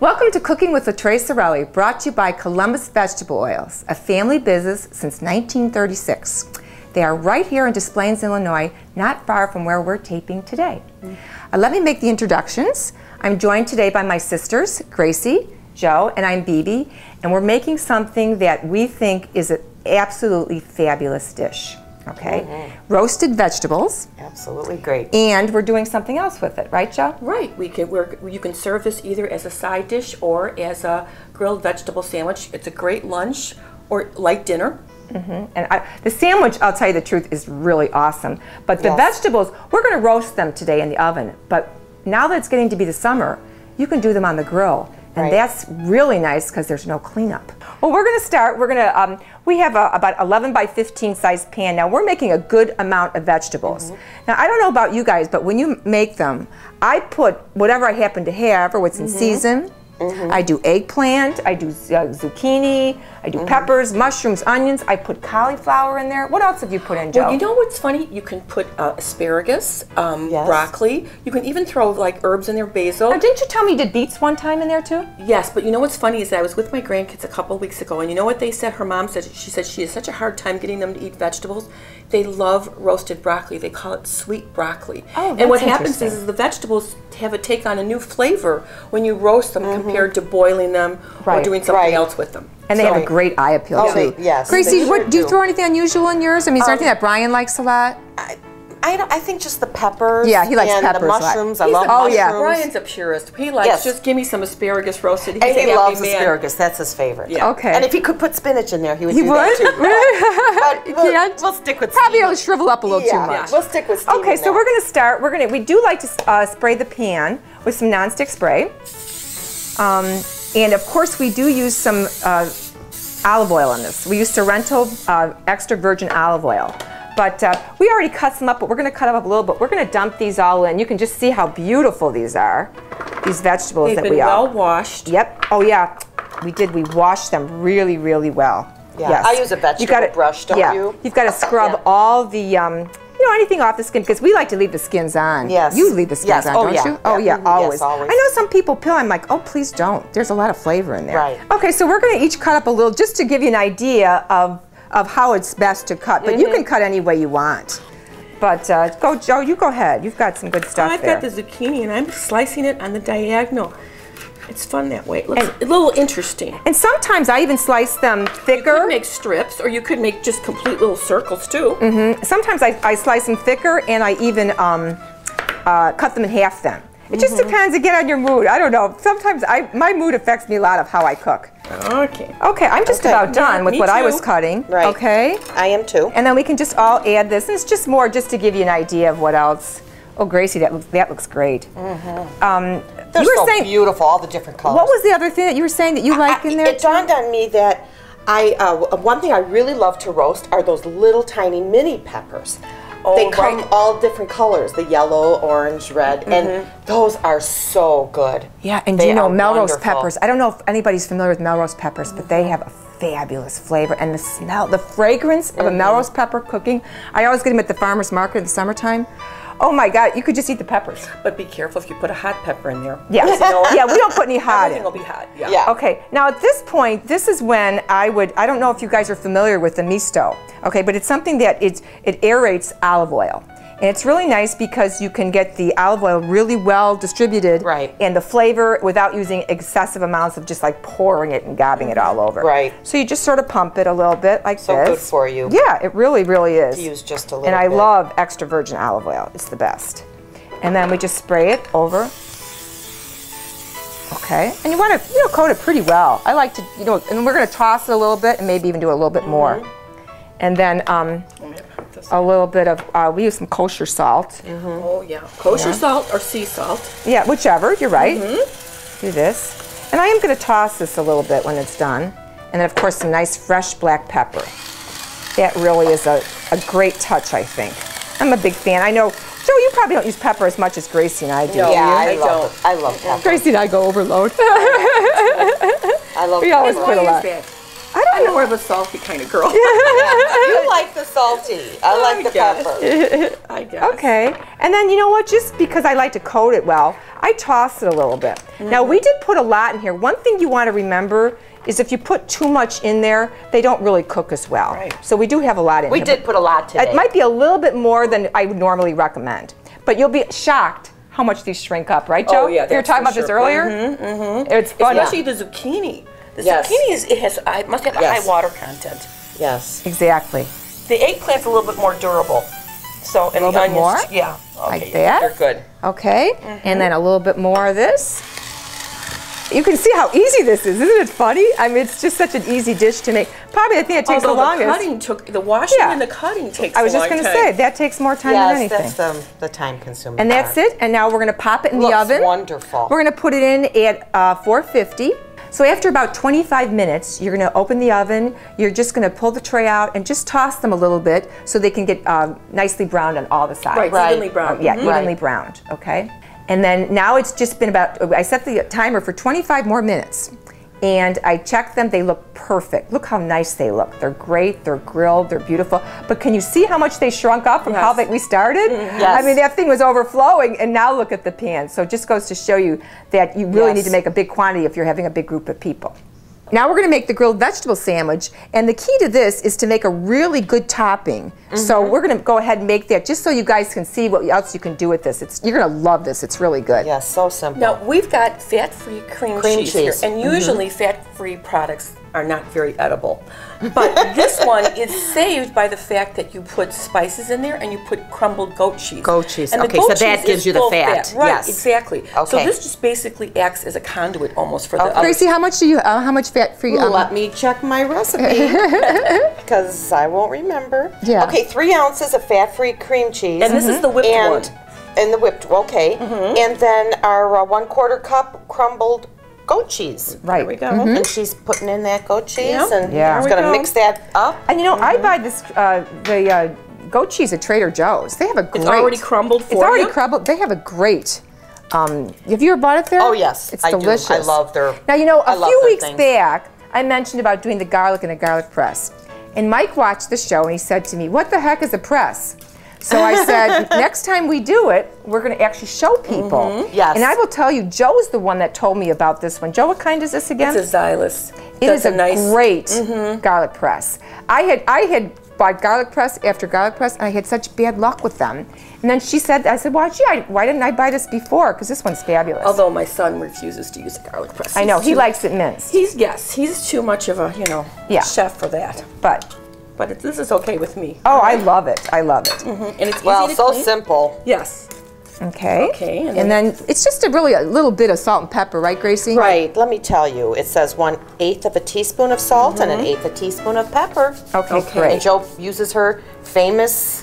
Welcome to Cooking with LaTrey Sorelli, brought to you by Columbus Vegetable Oils, a family business since 1936. They are right here in Des Plaines, Illinois, not far from where we're taping today. Let me make the introductions. I'm joined today by my sisters, Gracie, Joe, and I'm Bibi, and we're making something that we think is an absolutely fabulous dish. Okay, roasted vegetables. Absolutely great. And we're doing something else with it, right, Joe? Right. You can serve this either as a side dish or as a grilled vegetable sandwich. It's a great lunch or light dinner. And the sandwich, I'll tell you the truth, is really awesome. But the vegetables, we're going to roast them today in the oven. But now that it's getting to be the summer, you can do them on the grill. And that's really nice because there's no cleanup. Well, we're going to start. We have about 11 by 15 size pan. Now, we're making a good amount of vegetables. Now, I don't know about you guys, but when you make them, I put whatever I happen to have or what's in season. I do eggplant, I do zucchini, I do peppers, mushrooms, onions. I put cauliflower in there. What else have you put in, Joe? Well, you know what's funny? You can put asparagus, broccoli. You can even throw like herbs in there, basil. Now, didn't you tell me you did beets one time in there too? Yes, but you know what's funny is that I was with my grandkids a couple of weeks ago, and you know what they said? Her mom said she has such a hard time getting them to eat vegetables. They love roasted broccoli. They call it sweet broccoli. Oh, and what happens is the vegetables take on a new flavor when you roast them compared to boiling them or doing something else with them. And they have a great eye appeal too. Yes. Gracie, do you throw anything unusual in yours? I mean, is there anything that Brian likes a lot? I think just the peppers. Yeah, he likes and peppers. the mushrooms. I love mushrooms. Yeah. Brian's a purist. He likes just give me some asparagus roasted. He's and he a loves happy man. asparagus. That's his favorite. Yeah. Okay. And if he could put spinach in there, he would do that too. But we'll stick with probably steam. it'll shrivel up a little too much. We'll stick with steam. Okay, so we're going to start. We do like to spray the pan with some nonstick spray, and of course we do use some olive oil on this. We use Sorrento extra virgin olive oil. But we already cut some up, but we're going to cut them up a little bit. We're going to dump these all in. You can just see how beautiful these are, these vegetables They've that been we well washed. Yep. Oh yeah, we did. We washed them really, really well. Yeah. Yes. I use a vegetable brush, don't you? You've got to scrub all the anything off the skin, because we like to leave the skins on. Yes. You leave the skins on, don't you? Oh yeah, always. Yes, always. I know some people peel. I'm like, oh please don't. There's a lot of flavor in there. Right. Okay, so we're going to each cut up a little, just to give you an idea of how it's best to cut. But you can cut any way you want. But go, Joe, you go ahead. You've got some good stuff I've there. got the zucchini, and I'm slicing it on the diagonal. It's fun that way. It looks a little interesting. And sometimes I even slice them thicker. You could make strips, or you could make just complete little circles too. Sometimes I slice them thicker, and I even cut them in half then. It just depends, again, on your mood. I don't know. Sometimes my mood affects me a lot of how I cook. Okay. Okay, I'm just about done with what I was cutting. Right. Okay. I am too. And then we can just all add this. And it's just more just to give you an idea of what else. Oh, Gracie, that looks great. They're so beautiful, all the different colors. What was the other thing that you were saying that you like in there? It dawned on me that one thing I really love to roast are those little tiny mini peppers. They come all different colors, the yellow, orange, red, and those are so good. Yeah, and you know Melrose peppers. I don't know if anybody's familiar with Melrose peppers, but they have a fabulous flavor, and the smell, the fragrance of a Melrose pepper cooking. I always get them at the farmer's market in the summertime. Oh my God, you could just eat the peppers. But be careful if you put a hot pepper in there. Yes. Yeah, we don't put any hot in. Everything will be hot. Yeah. Okay, now at this point, this is when I don't know if you guys are familiar with the misto, okay, but it's something that it aerates olive oil. And it's really nice because you can get the olive oil really well distributed and the flavor without using excessive amounts of just like pouring it and gobbing it all over. Right. So you just sort of pump it a little bit like this. So good for you. Yeah, it really, really is. To use just a little bit. And I bit. love extra virgin olive oil. It's the best. And then we just spray it over. Okay. And you want to, coat it pretty well. I like to, and we're going to toss it a little bit and maybe even do a little bit more. And then a little bit of, we use some kosher salt. Oh yeah, kosher salt or sea salt. Yeah, whichever, you're right. Do this. And I am going to toss this a little bit when it's done. And then of course some nice fresh black pepper. That really is a great touch, I think. I'm a big fan. I know, Joe, you probably don't use pepper as much as Gracie and I do. No, I don't. I love pepper. Gracie and I go overload. I love We always put a lot. I I'm more of a salty kind of girl. You like the salty. I like the pepper. I guess. Okay, and then you know what? Just because I like to coat it well, I toss it a little bit. Now we did put a lot in here. One thing you want to remember is if you put too much in there, they don't really cook as well. Right. So we do have a lot in here. We did put a lot today. It might be a little bit more than I would normally recommend, but you'll be shocked how much these shrink up, right, Joe? Oh yeah, you were talking about this earlier. It's fun. Especially the zucchini. The zucchini must have a high water content. Yes. Exactly. The eggplant's a little bit more durable. So and A little the bit onions, more? yeah, okay, Like that? They're good. Okay, and then a little bit more of this. You can see how easy this is. Isn't it funny? I mean, it's just such an easy dish to make. Probably the thing that takes the longest. The washing and the cutting takes I was a just long going to time. say, that takes more time than anything. Yes, that's the time-consuming And that's it. And now we're going to pop it in the oven. Wonderful. We're going to put it in at 450. So after about 25 minutes, you're going to open the oven. You're just going to pull the tray out and just toss them a little bit so they can get nicely browned on all the sides. Right, evenly browned. Yeah, evenly browned, okay? And then now it's just been about, I set the timer for 25 more minutes. And I checked them, they look perfect. Look how nice they look. They're great, they're grilled, they're beautiful. But can you see how much they shrunk up from how we started? Yes. I mean, that thing was overflowing, and now look at the pan. So it just goes to show you that you really need to make a big quantity if you're having a big group of people. Now we're going to make the grilled vegetable sandwich, and the key to this is to make a really good topping. So we're going to go ahead and make that just so you guys can see what else you can do with this. You're going to love this. It's really good. Yes, so simple. Now, we've got fat-free cream cheese here, and usually fat-free products are not very edible. But this one is saved by the fact that you put spices in there and you put crumbled goat cheese. Goat cheese. And the Okay, goat so that cheese gives is you the full fat. Right, Yes. exactly. So Okay. this just basically acts as a conduit almost for the other. Gracie, how much do you? How much fat free? Let me check my recipe because I won't remember. Yeah. Okay, 3 ounces of fat-free cream cheese. And this is the whipped one. And the whipped, okay. And then our 1/4 cup crumbled goat cheese. Right. There we go. And she's putting in that goat cheese and Yeah. she's There going we to go. mix that up. And you know, I buy this the goat cheese at Trader Joe's. They have a great. It's already crumbled for It's already you? crumbled. They have a great. Have you ever bought it there? Oh, yes, it's I do. delicious. I love their. Now you know, I a love few their weeks things. back, I mentioned about doing the garlic in a garlic press, and Mike watched the show and he said to me, "What the heck is a press?" So I said, next time we do it, we're going to actually show people. Yes. And I will tell you, Joe's the one that told me about this one. Joe, what kind is this again? It's a Xylus. It is a nice, great garlic press. I had bought garlic press after garlic press, and I had such bad luck with them. And then she said, I said, well, gee, why didn't I buy this before? Because this one's fabulous. Although my son refuses to use a garlic press. I know, He's he too- likes it minced. He's too much of a, chef for that. But, This is okay with me. oh, I love it. I love it. And it's Well, easy to so clean. simple. Yes. Okay. Okay, and And then it's just a little bit of salt and pepper, right, Gracie? Right, let me tell you, it says 1/8 of a teaspoon of salt and 1/8 a teaspoon of pepper. Okay, Okay. And great. Joe uses her famous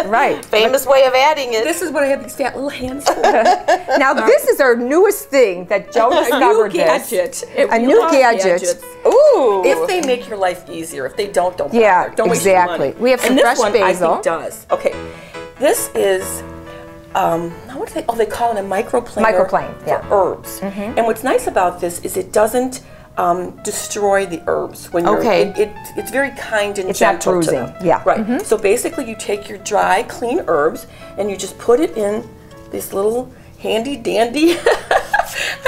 Right. way of adding it. this is what I have these fat little hands for. Now, this is our newest thing that Joe discovered. gadget. A new gadget. Ooh. If they make your life easier. If they don't bother. Yeah, Don't waste your exactly. money. We have some and fresh this one basil. I think does. Okay. This is what do they? Oh, they call it a microplaner. Microplane, yeah. For herbs. And what's nice about this is it doesn't destroy the herbs when you're. Okay. It's very kind and It's not gentle bruising, to them. yeah. Right. So basically, you take your dry, clean herbs and you just put it in this little handy dandy.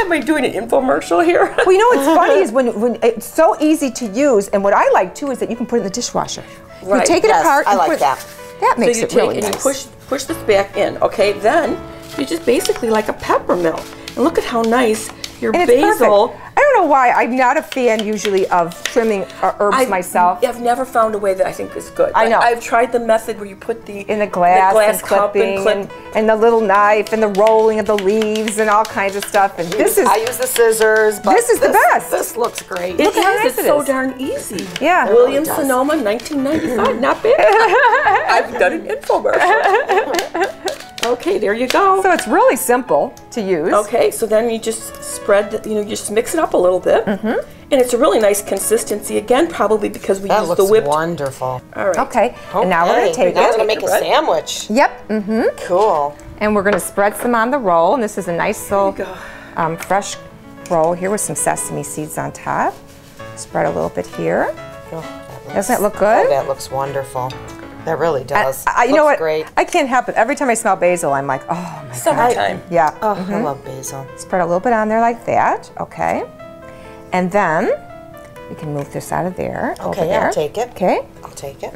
Am I doing an infomercial here? Well, you know what's funny is when it's so easy to use, and what I like too is that you can put it in the dishwasher. You Right. take it Yes, apart. I and like put, that. That makes so you it take really and nice. you push this back in. Okay, then you just basically like a pepper mill. And look at how nice your And it's basil. perfect. I don't know why. I'm not a fan usually of trimming herbs myself. I've never found a way that I think is good. I know. I've tried the method where you put In the glass and cup clipping and clip. and the little knife and the rolling of the leaves and all kinds of stuff. And this is I use the scissors, but This is the best. This looks great. Look how nice It's it so is. darn easy. Yeah. It Williams really does. Sonoma, 1995. Not bad. I've done an infomercial. Okay, there you go. so it's really simple to use. Okay, so then you just spread, you just mix it up a little bit. And it's a really nice consistency, again, probably because we That use looks the whipped. wonderful. All right. Okay. And now we're going to take Now we're it. gonna make a Right. sandwich. Yep. Cool. And we're going to spread some on the roll. And this is a nice little There you fresh roll here with some sesame seeds on top. Spread a little bit here. Oh, Doesn't it look good? Oh, that looks wonderful. That really does. You know what? Great. I can't help it. Every time I smell basil, I'm like, oh my Summertime. God. Yeah. Oh, I love basil. Spread a little bit on there like that. Okay. And then we can move this out of there. Okay, over there. I'll take it. Okay. I'll take it.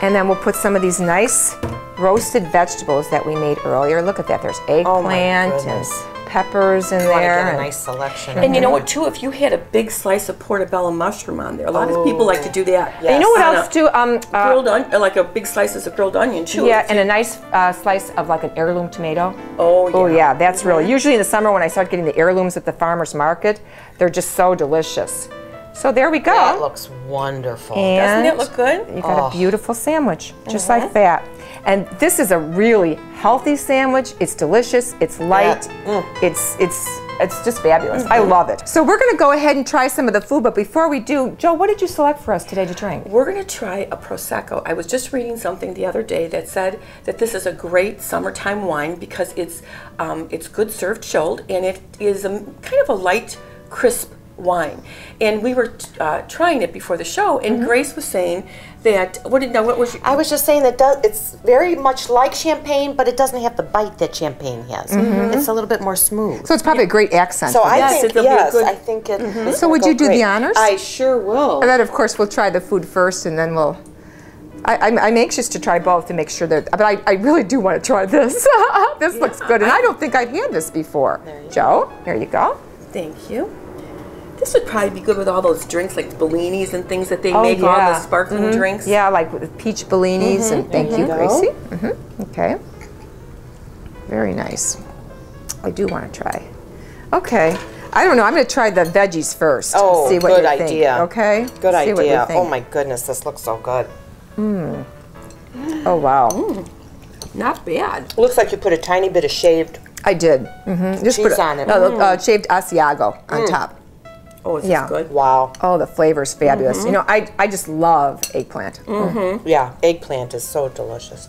And then we'll put some of these nice roasted vegetables that we made earlier. Look at that. There's eggplant and peppers in You want to there. get a nice selection. And you know what, too? If you had a big slice of portobello mushroom on there, a lot of people like to do that. Yes. And you know what On else a too? grilled onion, like a big slices of grilled onion, too. Yeah, and a nice slice of like an heirloom tomato. Oh, yeah. Oh yeah, that's really, usually in the summer when I start getting the heirlooms at the farmer's market, they're just so delicious. So there we go. That looks wonderful. Doesn't And it look good? you got a beautiful sandwich, just like that. And this is a really healthy sandwich. It's delicious. It's light. It's just fabulous. I love it. So we're going to go ahead and try some of the food. But before we do, Joe, what did you select for us today to drink? We're going to try a Prosecco. I was just reading something the other day that said that this is a great summertime wine because it's good served chilled, and it is kind of a light, crisp wine. And we were trying it before the show, and Grace was saying that, what was your... I was just saying that it's very much like champagne, but it doesn't have the bite that champagne has. It's a little bit more smooth. So it's probably a great accent. So for I this. think, yes, I think it is. So would you do the honors? I sure will. And then, of course, we'll try the food first, and then we'll... I'm anxious to try both to make sure that... But I really do want to try this. This looks good, and I don't think I've had this before. Joe, here you go. Thank you. This would probably be good with all those drinks like Bellinis and things that they make, all the sparkling drinks. Yeah, like with peach Bellinis, and thank you, Gracie. Okay. Very nice. I do want to try. Okay. I don't know. I'm going to try the veggies first. Oh, see what good you think, idea. okay? Good See what you idea. think. Oh my goodness, this looks so good. Oh, wow. Not bad. Looks like you put a tiny bit of shaved I did. Just cheese put on it. shaved Asiago on top. Oh, is Yeah. this good? Wow. Oh, the flavor's fabulous. You know, I just love eggplant. Yeah, eggplant is so delicious.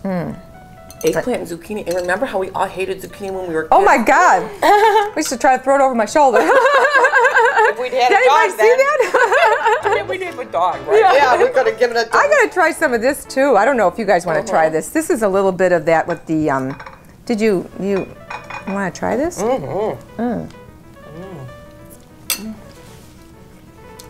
Eggplant and zucchini. And remember how we all hated zucchini when we were kids? Oh my God! We used to try to throw it over my shoulder. If we'd had Did a anybody dog see then. that? Yeah, we did with dog, right? Yeah, we could have given it to I gotta try some of this too. I don't know if you guys want to try this. This is a little bit of that with the. Did you want to try this?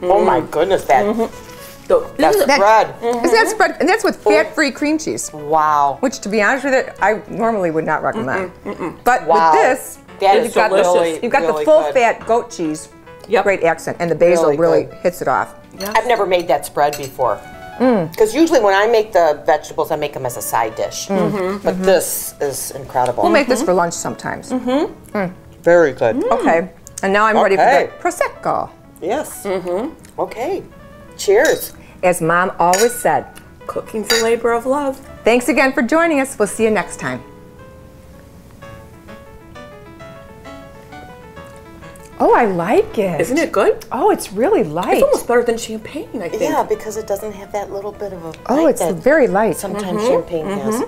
Oh my goodness, This is bread. Is that spread? And that's with fat-free cream cheese. Wow. Which, to be honest with you, I normally would not recommend. But Wow. with this, That you've is got delicious. you've got Really the full good. fat goat cheese. Yep. Great accent, and the basil Really really good. hits it off. I've never made that spread before. Because usually when I make the vegetables, I make them as a side dish. But this is incredible. We'll make this for lunch sometimes. Very good. Okay, and now I'm ready for Okay. the Prosecco. Yes. Okay. Cheers. As Mom always said, cooking's a labor of love. thanks again for joining us. We'll see you next time. Oh, I like it. Isn't it good? Oh, it's really light. It's almost better than champagne, I think. Yeah, because it doesn't have that little bit of a Oh, bite it's that very light. sometimes champagne has.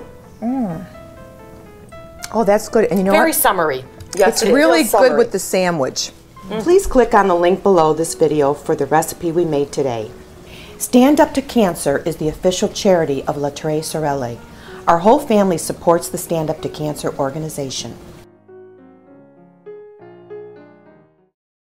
Oh, that's good. And you know Very what? summery. It's it really feels good summery. with the sandwich. Please click on the link below this video for the recipe we made today. Stand Up to Cancer is the official charity of La Tre Sorelle. Our whole family supports the Stand Up to Cancer organization.